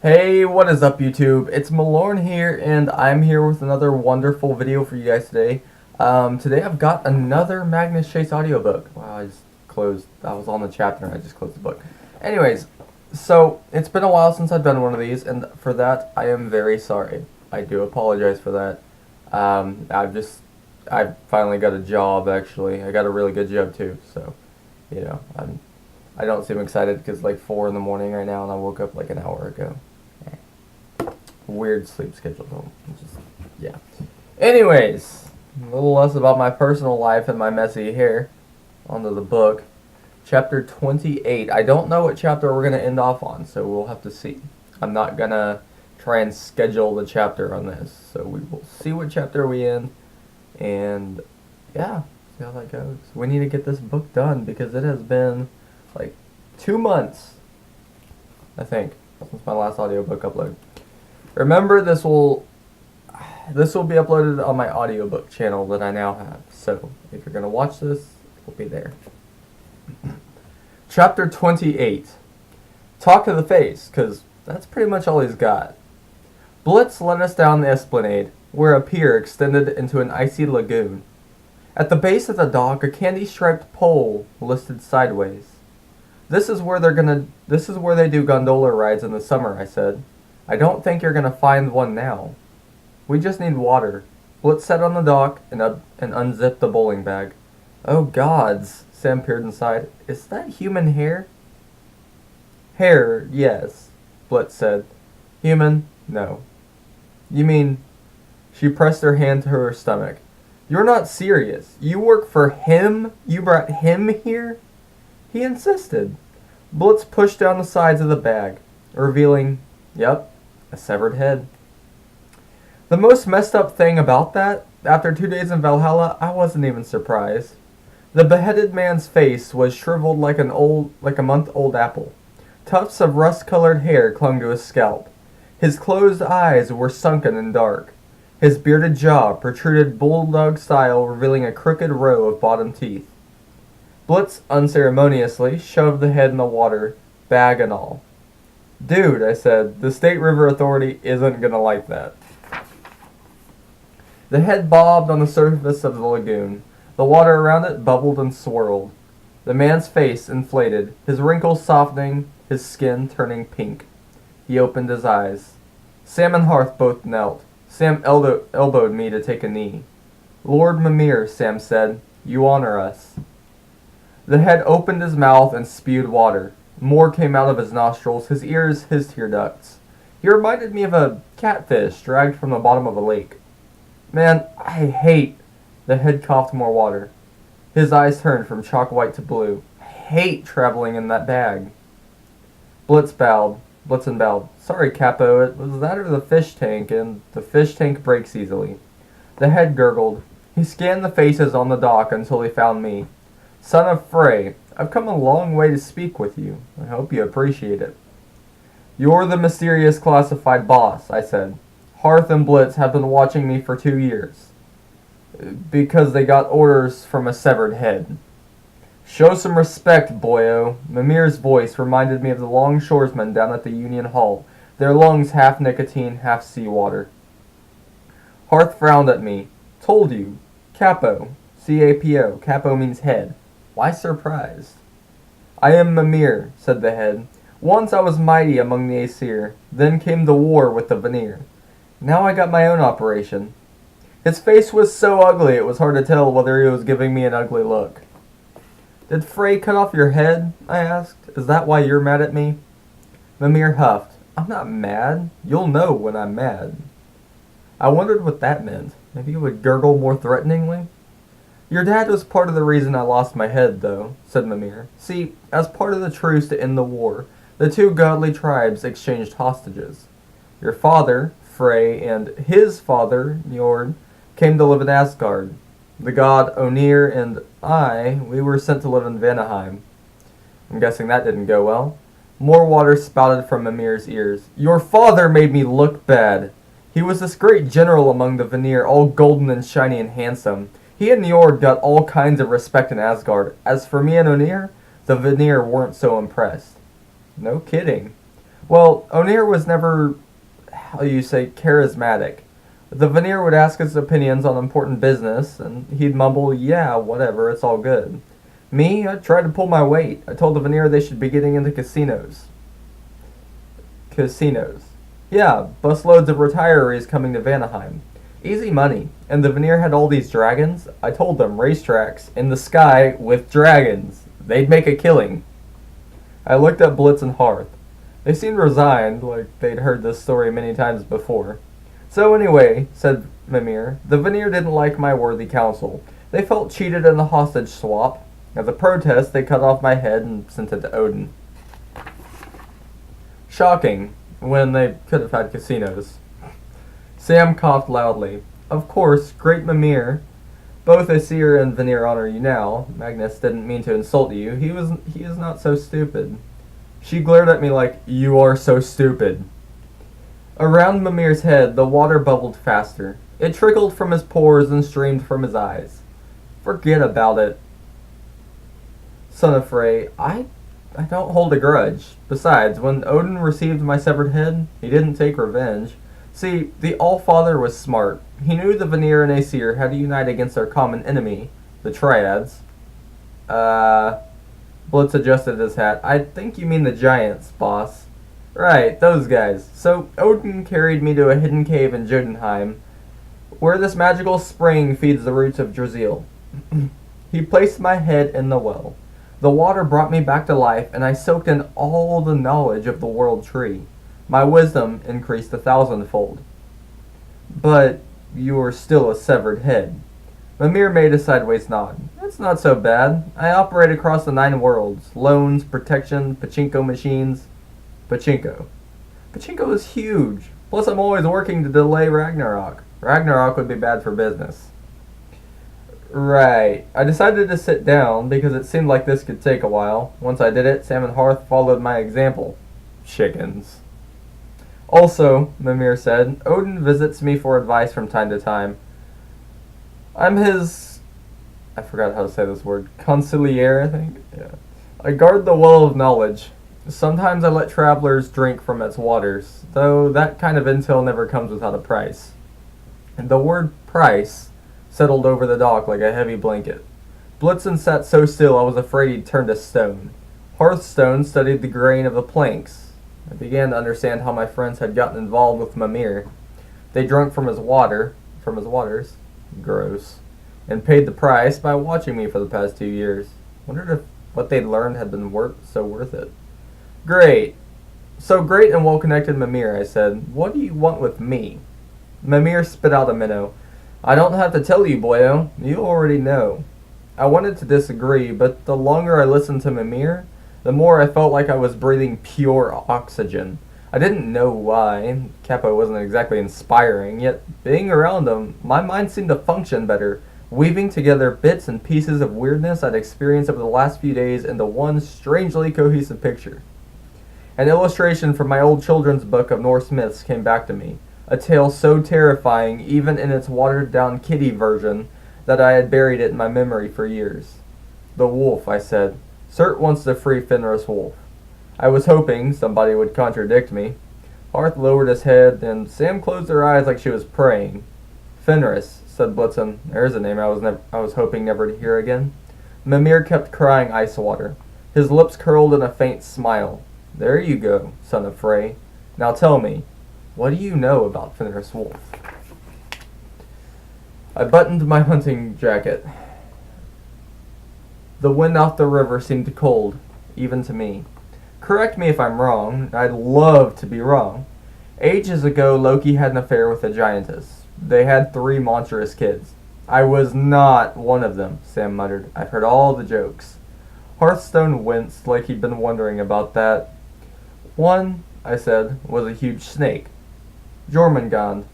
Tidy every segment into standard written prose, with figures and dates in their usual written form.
Hey, what is up YouTube? It's Malorn here, and I'm here with another wonderful video for you guys today. Today I've got another Magnus Chase audiobook. Wow, I was on the chapter and I just closed the book. Anyways, so it's been a while since I've done one of these, and for that I am very sorry. I do apologize for that. I finally got a job, actually. I got a really good job too, so, you know, I don't seem excited because it's like 4 in the morning right now and I woke up like an hour ago. Weird sleep schedule though. Yeah. Anyways, a little less about my personal life and my messy hair. Onto the book. Chapter 28. I don't know what chapter we're going to end off on, so we'll have to see. I'm not going to try and schedule the chapter on this, so we will see what chapter we end, and yeah, see how that goes. We need to get this book done because it has been like 2 months, I think, since my last audiobook upload. Remember, this will be uploaded on my audiobook channel that I now have. So, if you're going to watch this, it will be there. Chapter 28. Talk to the face, because that's pretty much all he's got. Blitz led us down the esplanade, where a pier extended into an icy lagoon. At the base of the dock, a candy-striped pole listed sideways. This is where they do gondola rides in the summer, I said. I don't think you're going to find one now. We just need water. Blitz sat on the dock and unzipped the bowling bag. Oh gods, Sam peered inside. Is that human hair? Hair, yes, Blitz said. Human, no. You mean... She pressed her hand to her stomach. You're not serious. You work for him? You brought him here? He insisted. Blitz pushed down the sides of the bag, revealing, yep, a severed head. The most messed up thing about that, after 2 days in Valhalla, I wasn't even surprised. The beheaded man's face was shriveled like a month-old apple. Tufts of rust-colored hair clung to his scalp. His closed eyes were sunken and dark. His bearded jaw protruded bulldog-style, revealing a crooked row of bottom teeth. Blitz unceremoniously shoved the head in the water, bag and all. Dude, I said, the State River Authority isn't gonna like that. The head bobbed on the surface of the lagoon. The water around it bubbled and swirled. The man's face inflated, his wrinkles softening, his skin turning pink. He opened his eyes. Sam and Hearth both knelt. Sam elbowed me to take a knee. Lord Mimir, Sam said, you honor us. The head opened his mouth and spewed water. More came out of his nostrils, his ears, his tear ducts. He reminded me of a catfish dragged from the bottom of a lake. Man, I hate... The head coughed more water. His eyes turned from chalk white to blue. I hate traveling in that bag. Blitzen bowed. Sorry, Capo, it was that or the fish tank, and the fish tank breaks easily. The head gurgled. He scanned the faces on the dock until he found me. Son of Frey, I've come a long way to speak with you. I hope you appreciate it. You're the mysterious classified boss, I said. Hearth and Blitz have been watching me for 2 years. Because they got orders from a severed head. Show some respect, boyo. Mimir's voice reminded me of the longshoresmen down at the Union Hall, their lungs half nicotine, half seawater. Hearth frowned at me. Told you. Capo. C-A-P-O. Capo means head. Why surprised? I am Mimir, said the head. Once I was mighty among the Aesir. Then came the war with the Vanir. Now I got my own operation. His face was so ugly it was hard to tell whether he was giving me an ugly look. Did Frey cut off your head? I asked. Is that why you're mad at me? Mimir huffed. I'm not mad. You'll know when I'm mad. I wondered what that meant. Maybe he would gurgle more threateningly? Your dad was part of the reason I lost my head, though, said Mimir. See, as part of the truce to end the war, the 2 godly tribes exchanged hostages. Your father, Frey, and his father, Njord, came to live in Asgard. The god Onir and we were sent to live in Vanaheim. I'm guessing that didn't go well. More water spouted from Mimir's ears. Your father made me look bad. He was this great general among the Vanir, all golden and shiny and handsome. He and Njord got all kinds of respect in Asgard. As for me and Onir, the Vanir weren't so impressed. No kidding. Well, O'Neill was never, how you say, charismatic. The Veneer would ask his opinions on important business, and he'd mumble, yeah, whatever, it's all good. Me, I tried to pull my weight. I told the Veneer they should be getting into casinos. Casinos. Yeah, busloads of retirees coming to Vanaheim. Easy money. And the Veneer had all these dragons. I told them racetracks in the sky with dragons. They'd make a killing. I looked at Blitz and Hearth. They seemed resigned, like they'd heard this story many times before. So anyway, said Mimir, the Veneer didn't like my worthy counsel. They felt cheated in the hostage swap. As a protest, they cut off my head and sent it to Odin. Shocking, when they could have had casinos. Sam coughed loudly. Of course, great Mimir. Both Aesir and Veneer honor you now. Magnus didn't mean to insult you. He is not so stupid. She glared at me like, you are so stupid. Around Mimir's head, the water bubbled faster. It trickled from his pores and streamed from his eyes. Forget about it. Son of Frey, I don't hold a grudge. Besides, when Odin received my severed head, he didn't take revenge. See, the All-Father was smart. He knew the Veneer and Aesir had to unite against their common enemy, the Triads. Blitz adjusted his hat. I think you mean the giants, boss. Right, those guys. So, Odin carried me to a hidden cave in Jotunheim, where this magical spring feeds the roots of Drazil. He placed my head in the well. The water brought me back to life, and I soaked in all the knowledge of the world tree. My wisdom increased 1,000-fold. But you are still a severed head. Mimir made a sideways nod. That's not so bad. I operate across the 9 worlds. Loans, protection, pachinko machines. Pachinko. Pachinko is huge. Plus I'm always working to delay Ragnarok. Ragnarok would be bad for business. Right. I decided to sit down because it seemed like this could take a while. Once I did it, Sam and Hearth followed my example. Chickens. Also, Mimir said, Odin visits me for advice from time to time. I'm his... I forgot how to say this word. Consigliere, I think? Yeah. I guard the well of knowledge. Sometimes I let travelers drink from its waters, though that kind of intel never comes without a price. And the word price settled over the dock like a heavy blanket. Blitzen sat so still I was afraid he'd turned to stone. Hearthstone studied the grain of the planks. I began to understand how my friends had gotten involved with Mimir. They drank from his waters, gross, and paid the price by watching me for the past 2 years. Wondered if what they'd learned had been worth it. Great. So great and well-connected Mimir, I said. What do you want with me? Mimir spit out a minnow. I don't have to tell you, boyo. You already know. I wanted to disagree, but the longer I listened to Mimir, the more I felt like I was breathing pure oxygen. I didn't know why. Capo wasn't exactly inspiring, yet being around him, my mind seemed to function better, weaving together bits and pieces of weirdness I'd experienced over the last few days into one strangely cohesive picture. An illustration from my old children's book of Norse myths came back to me, a tale so terrifying even in its watered-down kiddie version that I had buried it in my memory for years. The wolf, I said. Cert wants to free Fenris Wolf. I was hoping somebody would contradict me. Hearth lowered his head, and Sam closed her eyes like she was praying. Fenris, said Blitzen. There's a name I was hoping never to hear again. Mimir kept crying ice water. His lips curled in a faint smile. There you go, son of Frey. Now tell me, what do you know about Fenris Wolf? I buttoned my hunting jacket. The wind off the river seemed cold, even to me. Correct me if I'm wrong. I'd love to be wrong. Ages ago, Loki had an affair with a giantess. They had 3 monstrous kids. I was not one of them, Sam muttered. I've heard all the jokes. Hearthstone winced like he'd been wondering about that. One, I said, was a huge snake. Jormungand,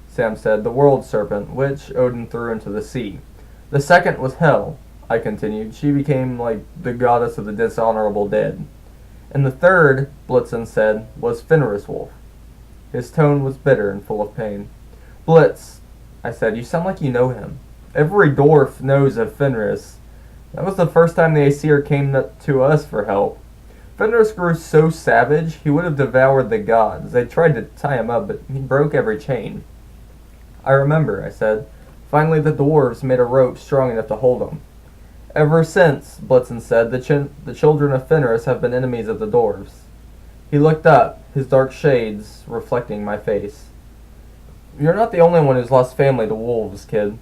Sam said, the world serpent, which Odin threw into the sea. The second was Hel, I continued. She became like the goddess of the dishonorable dead. And the third, Blitzen said, was Fenris Wolf. His tone was bitter and full of pain. Blitz, I said, you sound like you know him. Every dwarf knows of Fenris. That was the first time the Aesir came to us for help. Fenris grew so savage he would have devoured the gods. They tried to tie him up, but he broke every chain. I remember, I said. Finally the dwarves made a rope strong enough to hold him. Ever since, Blitzen said, the children of Fenris have been enemies of the dwarves. He looked up, his dark shades reflecting my face. You're not the only one who's lost family to wolves, kid.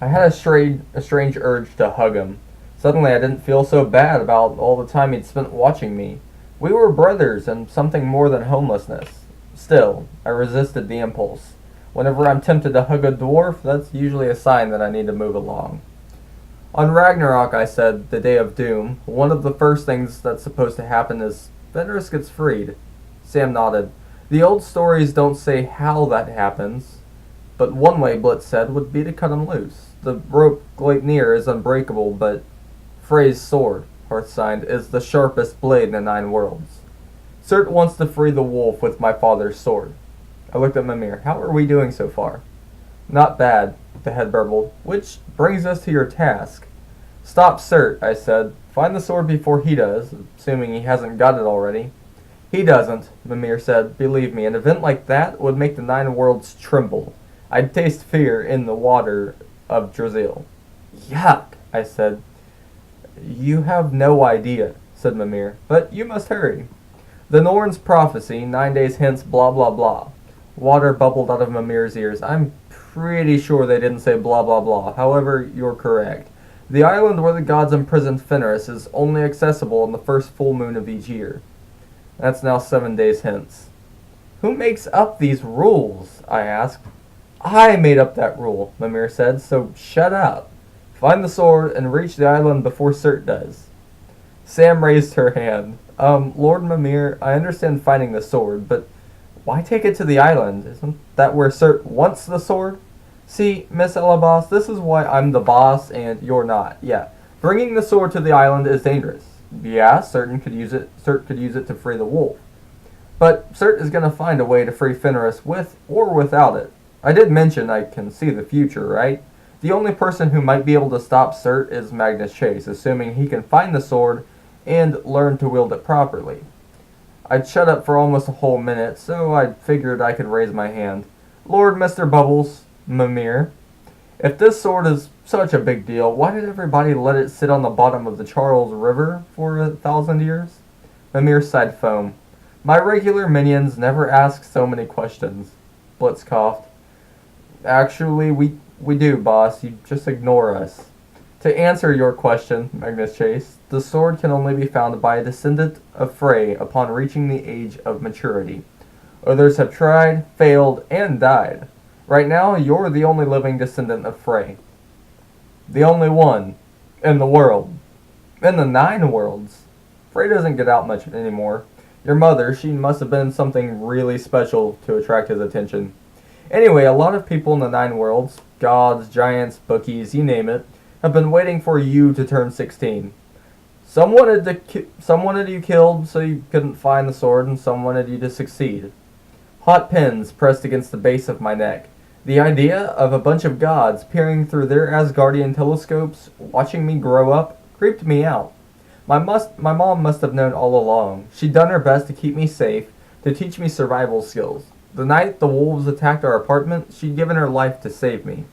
I had a strange urge to hug him. Suddenly I didn't feel so bad about all the time he'd spent watching me. We were brothers and something more than homelessness. Still, I resisted the impulse. Whenever I'm tempted to hug a dwarf, that's usually a sign that I need to move along. On Ragnarok, I said, the day of doom, one of the first things that's supposed to happen is Fenris gets freed. Sam nodded. The old stories don't say how that happens, but one way, Blitz said, would be to cut him loose. The rope Gleipnir is unbreakable, but Frey's sword, Hearth signed, is the sharpest blade in the 9 worlds. Cert wants to free the wolf with my father's sword. I looked at Mimir. How are we doing so far? Not bad, the head burbled. Which brings us to your task. Stop Cert, I said. Find the sword before he does, assuming he hasn't got it already. He doesn't, Mimir said. Believe me, an event like that would make the 9 worlds tremble. I'd taste fear in the water of Drazil. Yuck, I said. You have no idea, said Mimir, but you must hurry. The Norn's prophecy, 9 days hence, blah blah blah. Water bubbled out of Mimir's ears. I'm pretty sure they didn't say blah blah blah. However, you're correct. The island where the gods imprisoned Fenris is only accessible on the first full moon of each year. That's now 7 days hence. Who makes up these rules? I asked. I made up that rule, Mimir said, so shut up. Find the sword and reach the island before Cert does. Sam raised her hand. Lord Mimir, I understand finding the sword, but why take it to the island? Isn't that where Cert wants the sword? See, Miss Elabas, this is why I'm the boss and you're not. Yeah, bringing the sword to the island is dangerous. Yeah, Cert could use it to free the wolf. But Cert is going to find a way to free Fenris with or without it. I did mention I can see the future, right? The only person who might be able to stop Cert is Magnus Chase, assuming he can find the sword and learn to wield it properly. I'd shut up for almost a whole minute, so I figured I could raise my hand. Lord Mr. Bubbles, Mimir, if this sword is such a big deal, why did everybody let it sit on the bottom of the Charles River for 1,000 years? Mimir sighed foam. My regular minions never ask so many questions. Blitz coughed. Actually, we do, boss. You just ignore us. To answer your question, Magnus Chase, the sword can only be found by a descendant of Frey upon reaching the age of maturity. Others have tried, failed, and died. Right now, you're the only living descendant of Frey. The only one in the world. In the 9 worlds. Frey doesn't get out much anymore. Your mother, she must have been something really special to attract his attention. Anyway, a lot of people in the 9 worlds, gods, giants, bookies, you name it, have been waiting for you to turn 16. Some wanted you killed so you couldn't find the sword, and some wanted you to succeed. Hot pins pressed against the base of my neck. The idea of a bunch of gods peering through their Asgardian telescopes, watching me grow up, creeped me out. My mom must have known all along. She'd done her best to keep me safe, to teach me survival skills. The night the wolves attacked our apartment, she'd given her life to save me.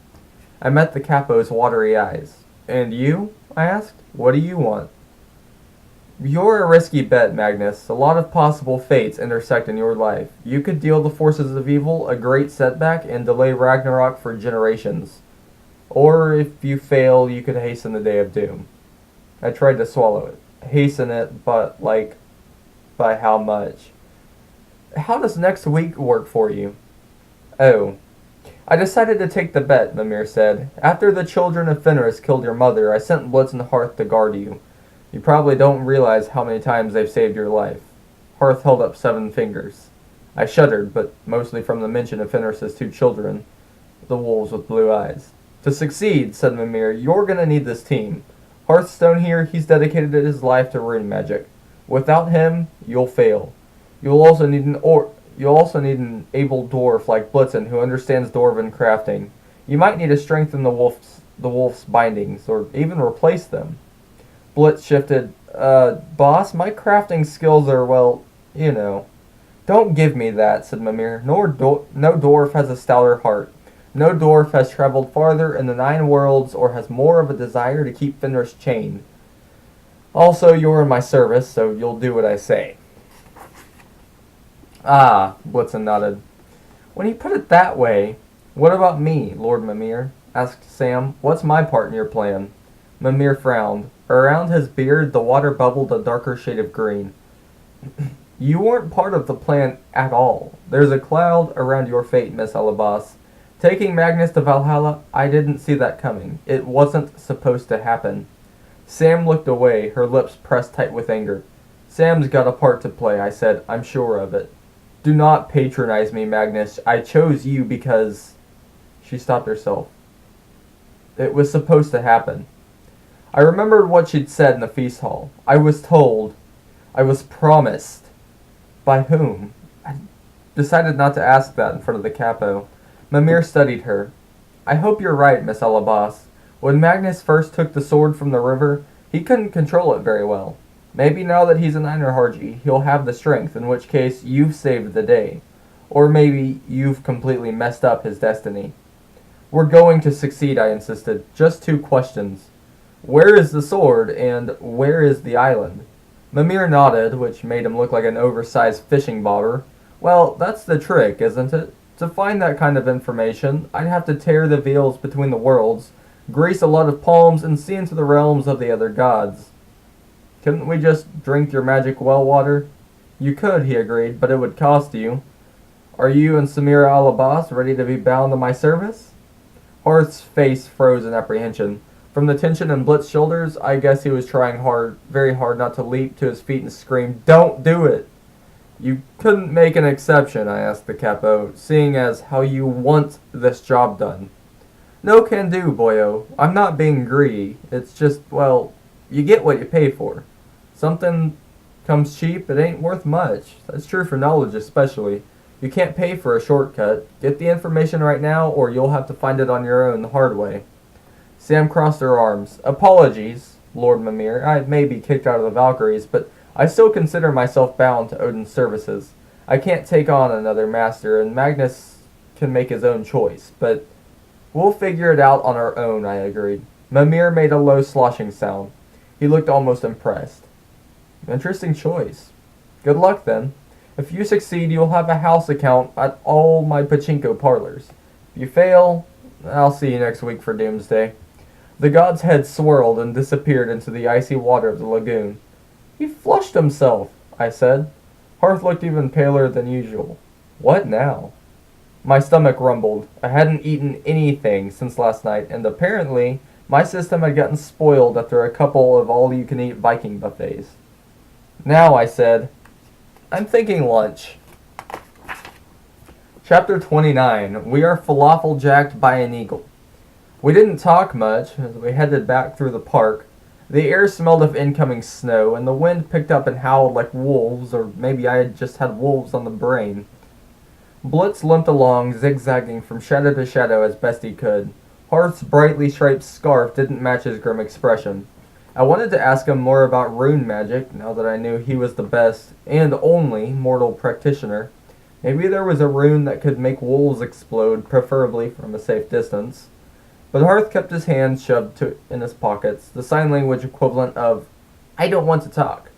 I met the capo's watery eyes. And you? I asked. What do you want? You're a risky bet, Magnus. A lot of possible fates intersect in your life. You could deal the forces of evil a great setback and delay Ragnarok for generations. Or if you fail, you could hasten the day of doom. I tried to swallow it. Hasten it, but by how much? How does next week work for you? Oh. I decided to take the bet, Mimir said. After the children of Fenris killed your mother, I sent Blitz and Hearth to guard you. You probably don't realize how many times they've saved your life. Hearth held up 7 fingers. I shuddered, but mostly from the mention of Fenris's 2 children, the wolves with blue eyes. To succeed, said Mimir, you're gonna need this team. Hearthstone here, he's dedicated his life to rune magic. Without him, you'll fail. You'll also need an able dwarf like Blitzen who understands dwarven crafting. You might need to strengthen the wolf's bindings, or even replace them. Blitz shifted. Boss, my crafting skills are, well, you know. Don't give me that, said Mimir. No dwarf has a stouter heart. No dwarf has traveled farther in the 9 worlds or has more of a desire to keep Fenris chained. Also, you're in my service, so you'll do what I say. Ah, Blitzen nodded. When you put it that way, what about me, Lord Mimir? Asked Sam. What's my part in your plan? Mimir frowned. Around his beard, the water bubbled a darker shade of green. You weren't part of the plan at all. There's a cloud around your fate, Miss Alabas. Taking Magnus to Valhalla, I didn't see that coming. It wasn't supposed to happen. Sam looked away, her lips pressed tight with anger. Sam's got a part to play, I said. I'm sure of it. Do not patronize me, Magnus. I chose you because... She stopped herself. It was supposed to happen. I remembered what she'd said in the feast hall. I was told. I was promised. By whom? I decided not to ask that in front of the capo. Mimir studied her. I hope you're right, Miss Alabas. When Magnus first took the sword from the river, he couldn't control it very well. Maybe now that he's an Einarharji, he'll have the strength, in which case you've saved the day. Or maybe you've completely messed up his destiny. We're going to succeed, I insisted. Just 2 questions. Where is the sword, and where is the island? Mimir nodded, which made him look like an oversized fishing bobber. Well, that's the trick, isn't it? To find that kind of information, I'd have to tear the veils between the worlds, grease a lot of palms, and see into the realms of the other gods. Couldn't we just drink your magic well water? You could, he agreed, but it would cost you. Are you and Samira Alabas ready to be bound to my service? Harth's face froze in apprehension. From the tension in Blitz's shoulders, I guess he was trying very hard not to leap to his feet and scream, Don't do it! You couldn't make an exception, I asked the capo, seeing as how you want this job done. No can do, boyo. I'm not being greedy. It's just, well, you get what you pay for. Something comes cheap, it ain't worth much. That's true for knowledge especially. You can't pay for a shortcut. Get the information right now, or you'll have to find it on your own the hard way. Sam crossed her arms. Apologies, Lord Mimir. I may be kicked out of the Valkyries, but I still consider myself bound to Odin's services. I can't take on another master, and Magnus can make his own choice, but we'll figure it out on our own, I agreed. Mimir made a low sloshing sound. He looked almost impressed. Interesting choice. Good luck, then. If you succeed, you'll have a house account at all my pachinko parlors. If you fail, I'll see you next week for Doomsday. The god's head swirled and disappeared into the icy water of the lagoon. He flushed himself, I said. Hearth looked even paler than usual. What now? My stomach rumbled. I hadn't eaten anything since last night, and apparently my system had gotten spoiled after a couple of all-you-can-eat Viking buffets. Now, I said, I'm thinking lunch. Chapter 29. We are falafel-jacked by an eagle. We didn't talk much as we headed back through the park. The air smelled of incoming snow, and the wind picked up and howled like wolves, or maybe I had just had wolves on the brain. Blitz limped along, zigzagging from shadow to shadow as best he could. Hearth's brightly striped scarf didn't match his grim expression. I wanted to ask him more about rune magic, now that I knew he was the best, and only, mortal practitioner. Maybe there was a rune that could make wolves explode, preferably from a safe distance. But Hearth kept his hands shoved in his pockets, the sign language equivalent of, I don't want to talk.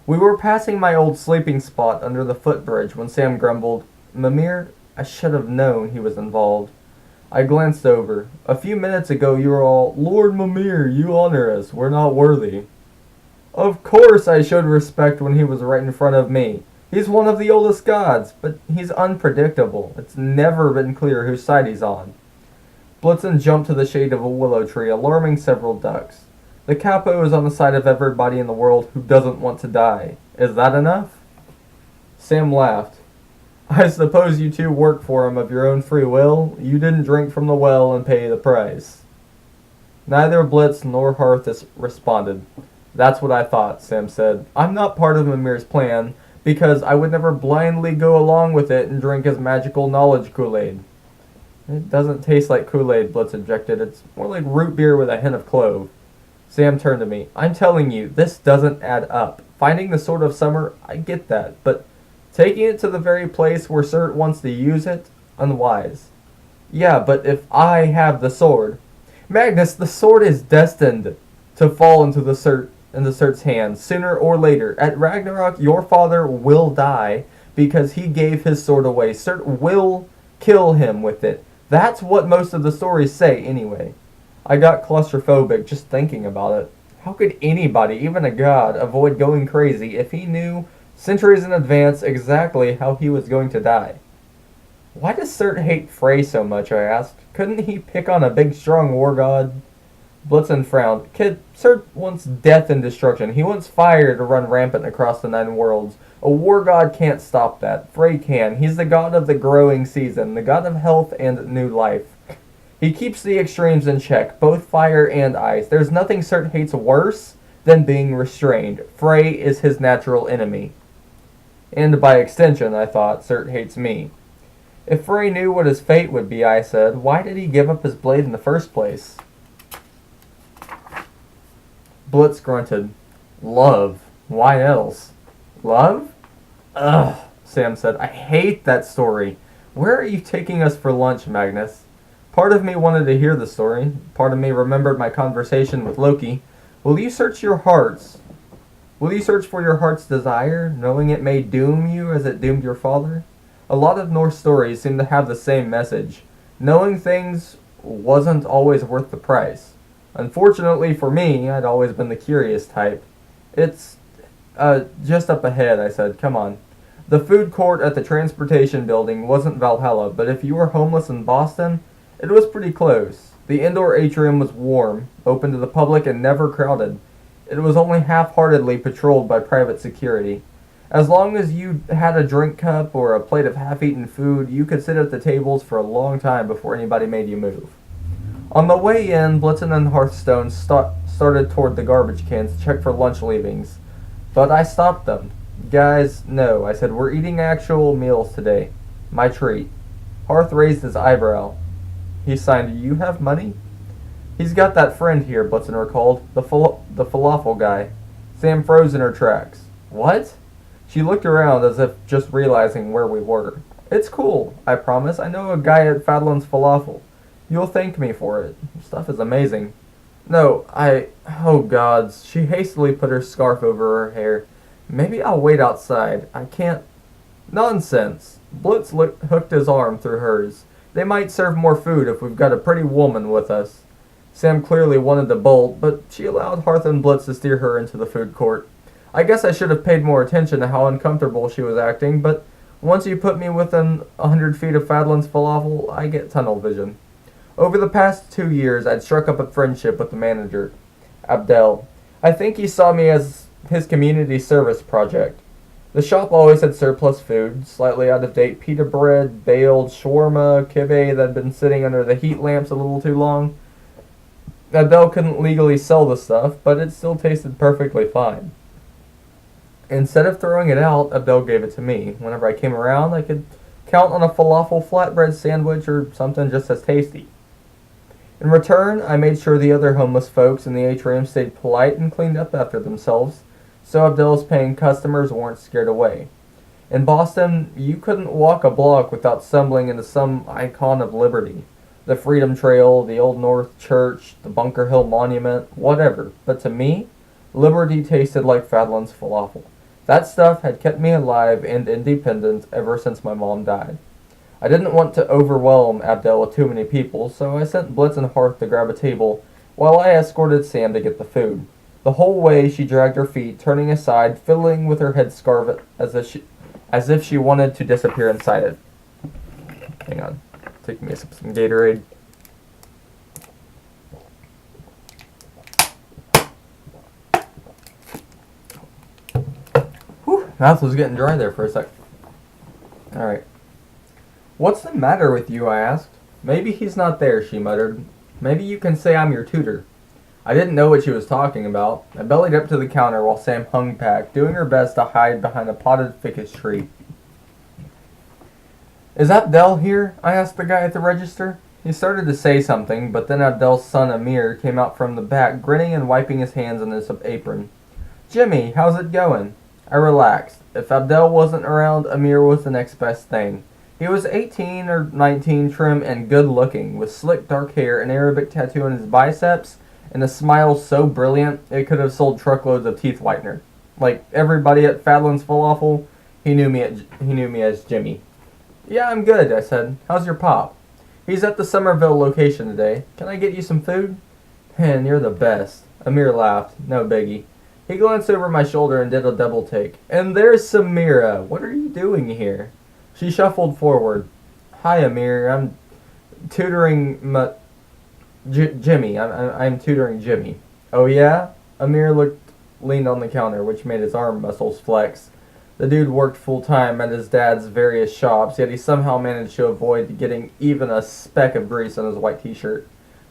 We were passing my old sleeping spot under the footbridge when Sam grumbled, Mimir, I should have known he was involved. I glanced over. A few minutes ago you were all, Lord Mimir, you honor us, we're not worthy. Of course I showed respect when he was right in front of me. He's one of the oldest gods, but he's unpredictable. It's never been clear whose side he's on. Blitzen jumped to the shade of a willow tree, alarming several ducks. The capo is on the side of everybody in the world who doesn't want to die. Is that enough? Sam laughed. I suppose you two work for him of your own free will. You didn't drink from the well and pay the price. Neither Blitz nor Hearth responded. That's what I thought, Sam said. I'm not part of Mimir's plan, because I would never blindly go along with it and drink his magical knowledge Kool-Aid. It doesn't taste like Kool-Aid, Blitz objected. It's more like root beer with a hint of clove. Sam turned to me. I'm telling you, this doesn't add up. Finding the Sword of Summer, I get that, but taking it to the very place where Cert wants to use it? Unwise. Yeah, but if I have the sword... Magnus, the sword is destined to fall into Cert's hands, sooner or later. At Ragnarok, your father will die because he gave his sword away. Cert will kill him with it. That's what most of the stories say, anyway. I got claustrophobic just thinking about it. How could anybody, even a god, avoid going crazy if he knew centuries in advance exactly how he was going to die? Why does Cert hate Frey so much, I asked. Couldn't he pick on a big strong war god? Blitzen frowned. Kid, Cert wants death and destruction. He wants fire to run rampant across the 9 worlds. A war god can't stop that. Frey can. He's the god of the growing season, the god of health and new life. He keeps the extremes in check, both fire and ice. There's nothing Cert hates worse than being restrained. Frey is his natural enemy. And by extension, I thought, Cert hates me. If Frey knew what his fate would be, I said, why did he give up his blade in the first place? Blitz grunted. Love. Why else? Love? Ugh, Sam said. I hate that story. Where are you taking us for lunch, Magnus? Part of me wanted to hear the story. Part of me remembered my conversation with Loki. Will you search for your heart's desire, knowing it may doom you as it doomed your father? A lot of Norse stories seem to have the same message. Knowing things wasn't always worth the price. Unfortunately for me, I'd always been the curious type. It's, just up ahead, I said. Come on. The food court at the transportation building wasn't Valhalla, but if you were homeless in Boston, it was pretty close. The indoor atrium was warm, open to the public, and never crowded. It was only half-heartedly patrolled by private security. As long as you had a drink cup or a plate of half-eaten food, you could sit at the tables for a long time before anybody made you move. On the way in, Blitzen and Hearthstone started toward the garbage cans to check for lunch leavings. But I stopped them. Guys, no, I said, we're eating actual meals today. My treat. Hearth raised his eyebrow. He signed, you have money? He's got that friend here, Blitzen recalled. The falafel guy. Sam froze in her tracks. What? She looked around as if just realizing where we were. It's cool, I promise. I know a guy at Fadlan's Falafel. You'll thank me for it. Stuff is amazing. No, oh gods. She hastily put her scarf over her hair. Maybe I'll wait outside. I can't... Nonsense. Blitz hooked his arm through hers. They might serve more food if we've got a pretty woman with us. Sam clearly wanted to bolt, but she allowed Hearth and Blitz to steer her into the food court. I guess I should have paid more attention to how uncomfortable she was acting, but once you put me within 100 feet of Fadlan's Falafel, I get tunnel vision. Over the past 2 years, I'd struck up a friendship with the manager, Abdel. I think he saw me as his community service project. The shop always had surplus food, slightly out-of-date pita bread, baled shawarma, kibbeh that had been sitting under the heat lamps a little too long. Abdel couldn't legally sell the stuff, but it still tasted perfectly fine. Instead of throwing it out, Abdel gave it to me. Whenever I came around, I could count on a falafel flatbread sandwich or something just as tasty. In return, I made sure the other homeless folks in the atrium stayed polite and cleaned up after themselves, so Abdel's paying customers weren't scared away. In Boston, you couldn't walk a block without stumbling into some icon of liberty. The Freedom Trail, the Old North Church, the Bunker Hill Monument, whatever. But to me, liberty tasted like Fadlan's Falafel. That stuff had kept me alive and independent ever since my mom died. I didn't want to overwhelm Abdel with too many people, so I sent Blitz and Hearth to grab a table while I escorted Sam to get the food. The whole way she dragged her feet, turning aside, fiddling with her headscarf as if she wanted to disappear inside it. Hang on. Taking me some Gatorade. Whew, mouth was getting dry there for a sec. Alright. What's the matter with you, I asked. Maybe he's not there, she muttered. Maybe you can say I'm your tutor. I didn't know what she was talking about. I bellied up to the counter while Sam hung back, doing her best to hide behind a potted ficus tree. Is Abdel here? I asked the guy at the register. He started to say something, but then Abdel's son Amir came out from the back, grinning and wiping his hands on his apron. Jimmy, how's it going? I relaxed. If Abdel wasn't around, Amir was the next best thing. He was 18 or 19, trim and good looking, with slick dark hair, an Arabic tattoo on his biceps, and a smile so brilliant it could have sold truckloads of teeth whitener. Like everybody at Fadlan's Falafel, he knew me as Jimmy. Yeah, I'm good, I said. How's your pop? He's at the Somerville location today. Can I get you some food? Man, you're the best. Amir laughed. No biggie. He glanced over my shoulder and did a double take. And there's Samira. What are you doing here? She shuffled forward. Hi, Amir. I'm tutoring Jimmy. I'm tutoring Jimmy. Oh, yeah? Amir leaned on the counter, which made his arm muscles flex. The dude worked full-time at his dad's various shops, yet he somehow managed to avoid getting even a speck of grease on his white t-shirt.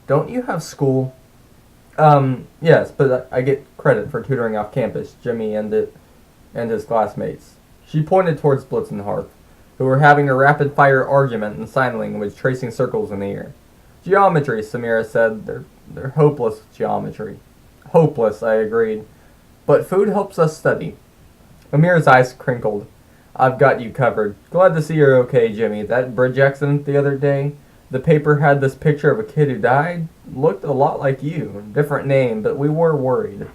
Don't you have school? Yes, but I get credit for tutoring off campus, Jimmy and his classmates. She pointed towards Blitz and Hearth, who were having a rapid-fire argument in sign language, tracing circles in the air. Geometry, Samira said. They're hopeless geometry. Hopeless, I agreed. But food helps us study. Amir's eyes crinkled. I've got you covered. Glad to see you're okay, Jimmy. That bridge accident the other day, the paper had this picture of a kid who died. Looked a lot like you. Different name, but we were worried.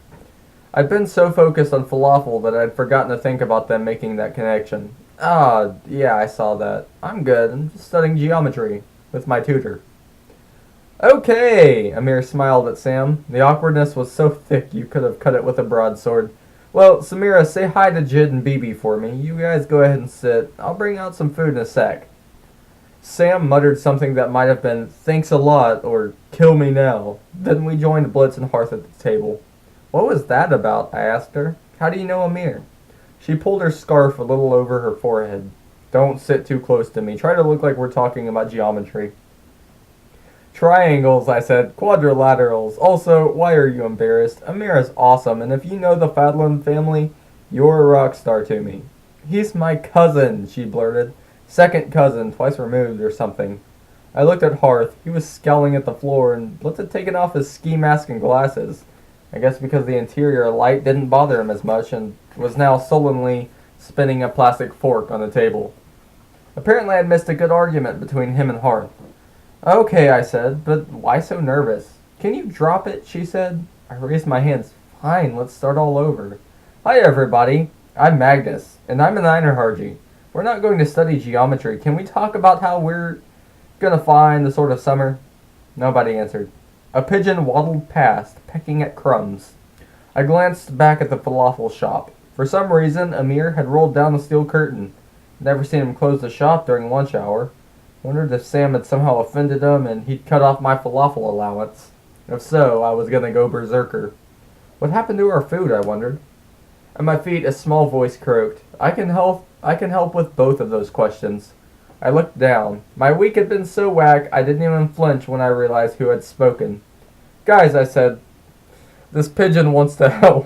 I'd been so focused on falafel that I'd forgotten to think about them making that connection. Ah, yeah, I saw that. I'm good. I'm just studying geometry with my tutor. Okay, Amir smiled at Sam. The awkwardness was so thick you could have cut it with a broadsword. Well, Samira, say hi to Jid and Bibi for me. You guys go ahead and sit. I'll bring out some food in a sec. Sam muttered something that might have been, thanks a lot, or kill me now. Then we joined Blitz and Hearth at the table. What was that about? I asked her. How do you know Amir? She pulled her scarf a little over her forehead. Don't sit too close to me. Try to look like we're talking about geometry. Triangles, I said. Quadrilaterals. Also, why are you embarrassed? Amir is awesome, and if you know the Fadlan family, you're a rock star to me. He's my cousin, she blurted. Second cousin, twice removed or something. I looked at Hearth. He was scowling at the floor, and Blitz had taken off his ski mask and glasses. I guess because the interior light didn't bother him as much, and was now sullenly spinning a plastic fork on the table. Apparently I'd missed a good argument between him and Hearth. Okay, I said, but why so nervous? Can you drop it, she said. I raised my hands. Fine, let's start all over. Hi, everybody. I'm Magnus, and I'm an Einarharji. We're not going to study geometry. Can we talk about how we're gonna find the sort of summer? Nobody answered. A pigeon waddled past, pecking at crumbs. I glanced back at the falafel shop. For some reason, Amir had rolled down the steel curtain. Never seen him close the shop during lunch hour. Wondered if Sam had somehow offended him and he'd cut off my falafel allowance. If so, I was gonna go berserker. What happened to our food, I wondered. At my feet, a small voice croaked. I can help with both of those questions. I looked down. My week had been so whack, I didn't even flinch when I realized who had spoken. Guys, I said, this pigeon wants to help.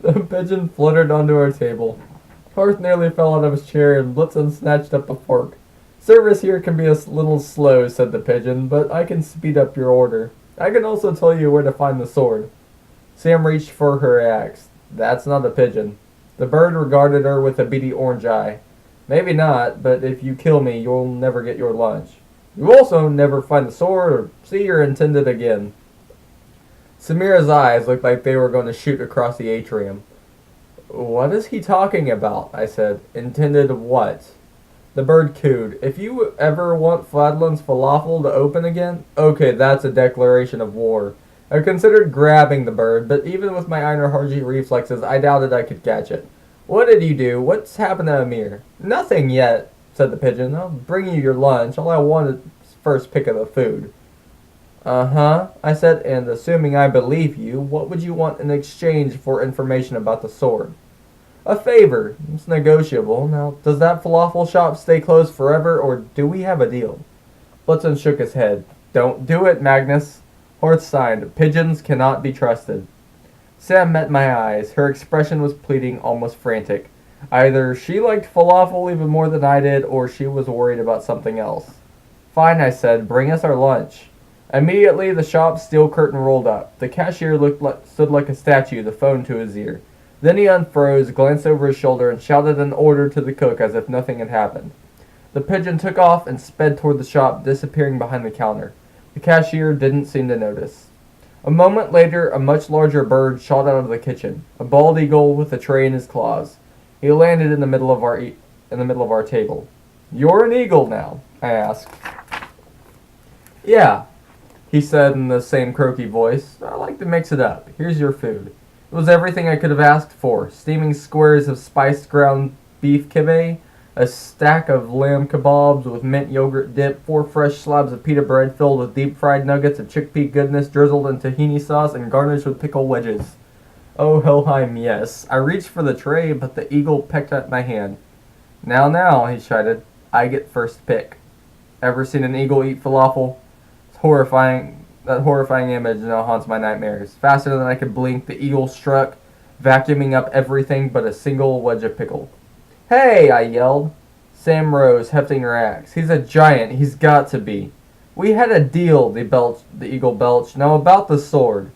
The pigeon fluttered onto our table. Hearth nearly fell out of his chair and Blitzen snatched up a fork. Service here can be a little slow, said the pigeon, but I can speed up your order. I can also tell you where to find the sword. Sam reached for her axe. That's not a pigeon. The bird regarded her with a beady orange eye. Maybe not, but if you kill me, you'll never get your lunch. You'll also never find the sword or see your intended again. Samira's eyes looked like they were going to shoot across the atrium. What is he talking about? I said. Intended what? The bird cooed. If you ever want Fladland's falafel to open again, okay, that's a declaration of war. I considered grabbing the bird, but even with my Einarharji reflexes, I doubted I could catch it. What did you do? What's happened to Amir? Nothing yet, said the pigeon. I'll bring you your lunch. All I want is first pick of the food. Uh-huh, I said, and assuming I believe you, what would you want in exchange for information about the sword? A favor. It's negotiable. Now, does that falafel shop stay closed forever, or do we have a deal? Blitzen shook his head. Don't do it, Magnus. Horth signed. Pigeons cannot be trusted. Sam met my eyes. Her expression was pleading, almost frantic. Either she liked falafel even more than I did, or she was worried about something else. Fine, I said, bring us our lunch. Immediately, the shop's steel curtain rolled up. The cashier stood like a statue, the phone to his ear. Then he unfroze, glanced over his shoulder, and shouted an order to the cook as if nothing had happened. The pigeon took off and sped toward the shop, disappearing behind the counter. The cashier didn't seem to notice. A moment later, a much larger bird shot out of the kitchen, a bald eagle with a tray in his claws. He landed in the middle of our table. "You're an eagle now?" I asked. "Yeah," he said in the same croaky voice. "I like to mix it up. Here's your food." It was everything I could have asked for. Steaming squares of spiced ground beef kibbeh, a stack of lamb kebabs with mint yogurt dip, 4 fresh slabs of pita bread filled with deep-fried nuggets of chickpea goodness drizzled in tahini sauce and garnished with pickle wedges. Oh, Helheim, yes. I reached for the tray, but the eagle pecked at my hand. "Now, now," he shouted. "I get first pick." Ever seen an eagle eat falafel? It's horrifying. That horrifying image now haunts my nightmares. Faster than I could blink, the eagle struck, vacuuming up everything but a single wedge of pickle. "Hey!" I yelled. Sam rose, hefting her axe. "He's a giant. He's got to be." "We had a deal," the eagle belched. "Now about the sword."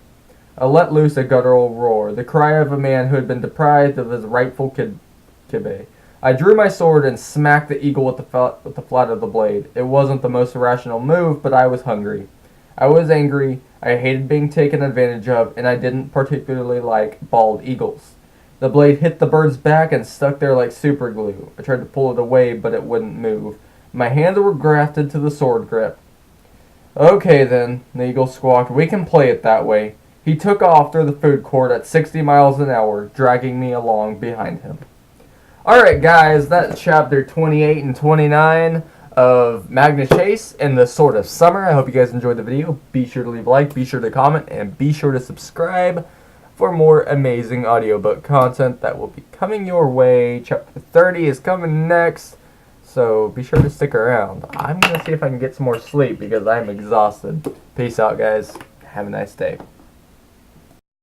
I let loose a guttural roar, the cry of a man who had been deprived of his rightful kibbeh. I drew my sword and smacked the eagle with the flat of the blade. It wasn't the most rational move, but I was hungry. I was angry, I hated being taken advantage of, and I didn't particularly like bald eagles. The blade hit the bird's back and stuck there like super glue. I tried to pull it away, but it wouldn't move. My hands were grafted to the sword grip. "Okay then," the eagle squawked, "we can play it that way." He took off through the food court at 60 miles an hour, dragging me along behind him. Alright guys, that's chapter 28 and 29 of Magnus Chase and the Sword of Summer. I hope you guys enjoyed the video. Be sure to leave a like, be sure to comment, and be sure to subscribe for more amazing audiobook content that will be coming your way. Chapter 30 is coming next, so be sure to stick around. I'm going to see if I can get some more sleep because I'm exhausted. Peace out guys. Have a nice day.